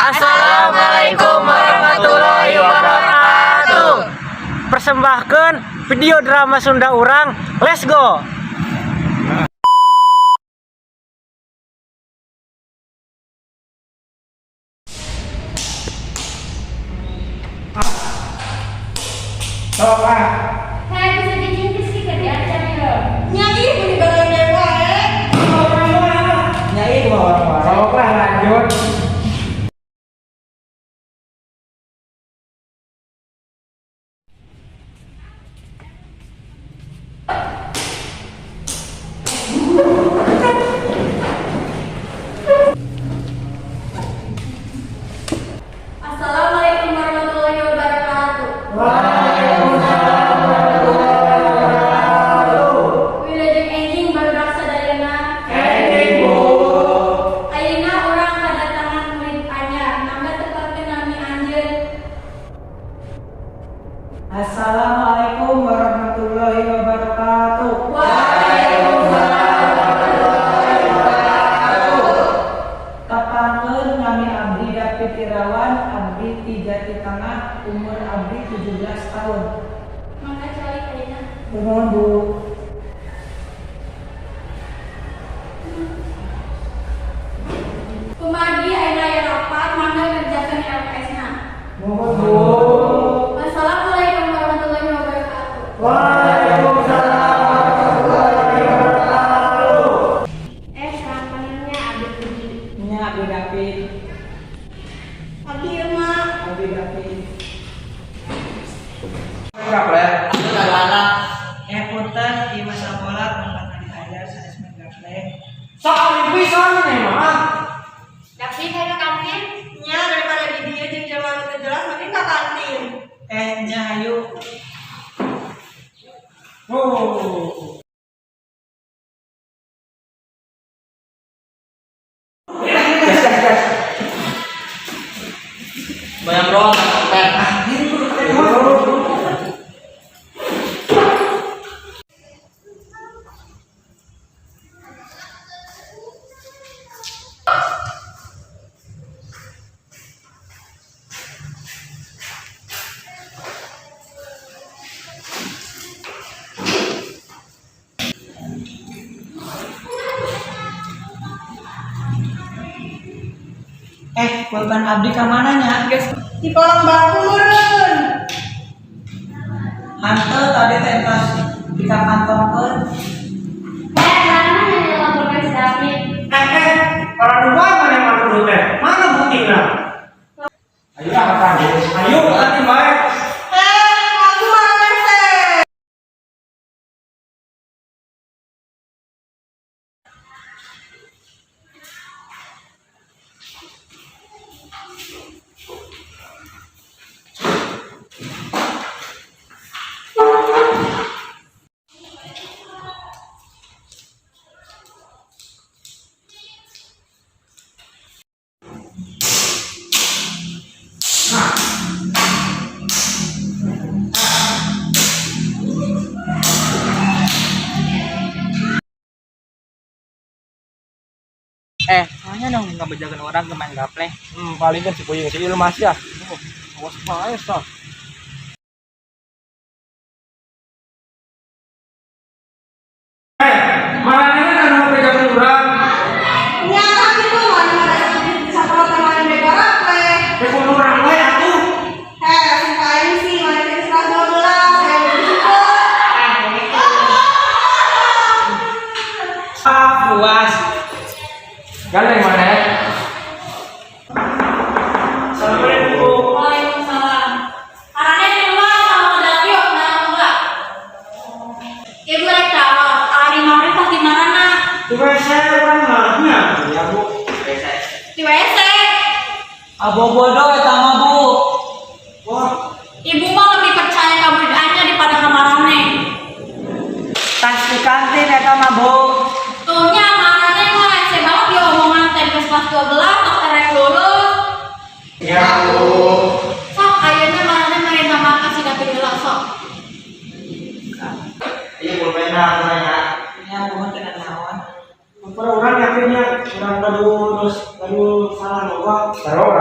Assalamualaikum warahmatullahi wabarakatuh. Persembahkan video drama Sunda Urang. Let's go. Assalamualaikum warahmatullahi wabarakatuh. Wilujeng enjing barudak sadayana. Ayeuna urang kadatangan murid anyar, nambah tepatkeun nami anjeun. Assalamualaikum warahmatullahi wabarakatuh. Kapangeun nami abdi David Irawan, abdi ti Jati Tengah, umur abdi 17 tahun. Mangga calik ayeuna. Nuhun Bu. Kumargi ayeuna aya rapat, mangga ngerjakeun LPS-na. Nuhun Bu. Wassalamualaikum warahmatullahi wabarakatuh. Waalaikumsalam warahmatullahi wabarakatuh. Sarapanannya Abdi Puji. Nya abdi David, Abdi Irma. abdi David. Punten di masa sekolah pengalaman diajar saya sebagai Soal pisan nih mah. Tapi kayak kantin, nya daripada di dia jeung jaman teu jelas mending ka kantin. nya ayu. Oh. Bayang doang sampai. Pulpen abdi ka mana nya? Di kolam bakureun. Hanteu tadi teh tas di kantongkeun. Mana yang lapor ke David? Para dua mana yang dulu teh? Mana buktinya? Ayo apa ayo nanti baik. Aku mana teh? Soalnya dong nggak bejagan orang ke main gaple. Paling kan si Puyeng si Ilmas ya. Awas banget so. Mana ini kan mau bejagan orang? Nya tapi tuh mana sakola teman negara teh. Bejagan orang we atuh. Si paling sih mana teh 12 saya bersyukur. Puas. Galeng mana? Assalamualaikum. Waalaikumsalam. Arane di rumah sama David nah enggak. Ibu rek calon, ari mari pas di mana? Di WC orang mana? Ya Bu. WC. Di WC. Abo bodoh eta mah Bu. Wah, Ibu mah lebih percaya keberadaannya daripada kamarane. Tas di kantin eta mah Bu. Tuhnya kamarane mah rese banget dia omongan teh kelas 12 tak terek lulus. ya Bu. Sok ayeuna marane mereka makan si dapet heula sok. Iya pulpen nanya. Nya Bu kena naon? Orang yakinnya orang baru salah loba. Taruh